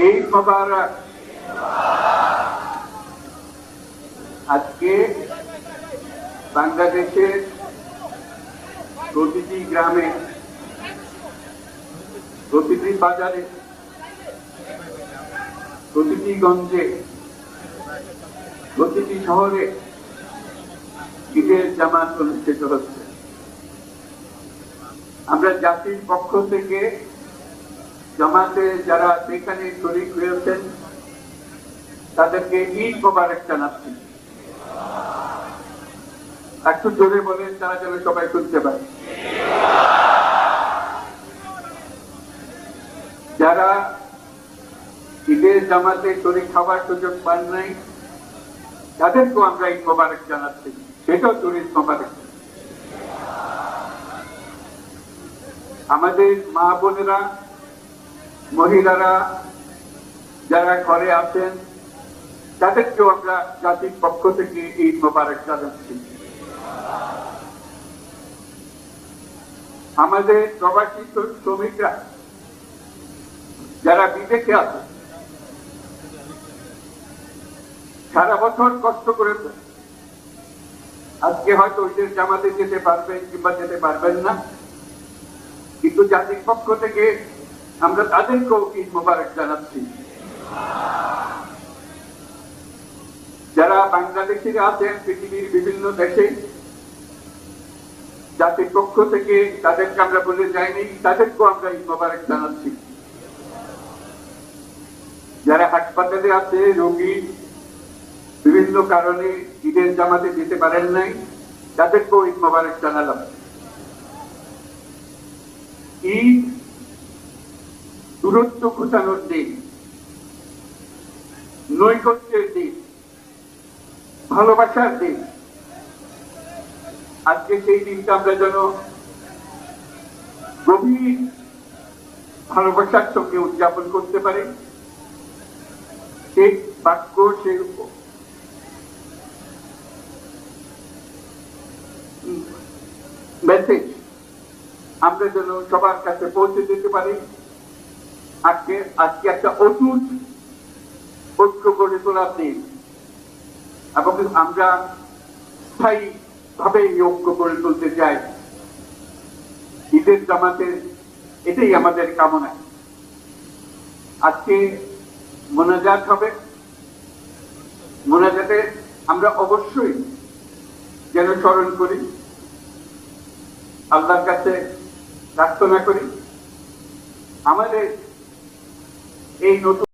ঈদ মোবারক। আজকে বাংলাদেশের প্রতিটি গ্রামে, প্রতিটি বাজারে, প্রতিটি গঞ্জে, প্রতিটি শহরে ঈদের জামাত অনুষ্ঠিত হচ্ছে। আমরা জাতির পক্ষ থেকে জামাতে যারা সেখানে শরীক হয়েছেন তাদেরকে ঈদ মোবারক জানাচ্ছি। একটু জোরে বলেন, তারা যেন সবাই শুনতে পারে। যারা ঈদের জামাতে শরীক খাবার সুযোগ পান নাই তাদেরকেও আমরা ঈদ মোবারক জানাচ্ছি, সেটাও ঈদ মোবারক। আমাদের মা বোনেরা, মহিলারা যারা ঘরে আছেন তাদেরকেও আমরা জাতির পক্ষ থেকে ঈদ মোবারক জানাচ্ছি। আমাদের প্রবাসী শ্রমিকরা যারা বিদেশে আছে, সারা বছর কষ্ট করেছে, আজকে হয়তো ঈদের জামাতে যেতে পারবেন কিংবা যেতে পারবেন না, কিন্তু জাতির পক্ষ থেকে আমরা তাদেরকেও ঈদ মোবারক জানাচ্ছি। যারা বাংলাদেশিরা আছেন পৃথিবীর বিভিন্ন দেশে, জাতির পক্ষ থেকে তাদেরকে আমরা বলে যাইনি, তাদেরকেও আমরা ঈদ মোবারক জানাচ্ছি। যারা হাসপাতালে আছে, রোগী বিভিন্ন কারণে ঈদের জামাতে যেতে পারেন নাই, তাদেরকেও ঈদ মোবারক জানালাম। ঈদ দূরত্ব ঘোচানোর দিন, নৈকট্যের দিন, ভালোবাসার দিন। আজকে সেই দিনটা আমরা যেন গভীর ভালোবাসার সঙ্গে উদযাপন করতে পারি, সেই বাক্য, সেই মেসেজ আমরা যেন সবার কাছে পৌঁছে দিতে পারি। আজকে একটা অটুট ঐক্য গড়ে তোলার দিন, এবং আমরা স্থায়ী ভাবে এই ঐক্য গড়ে তুলতে চাই। ঈদের জামাতে এটাই আমাদের কামনা। আজকে মোনাজাত হবে, মোনাজাতে আমরা অবশ্যই যেন স্মরণ করি, আল্লাহর কাছে প্রার্থনা করি আমাদের এই নতুন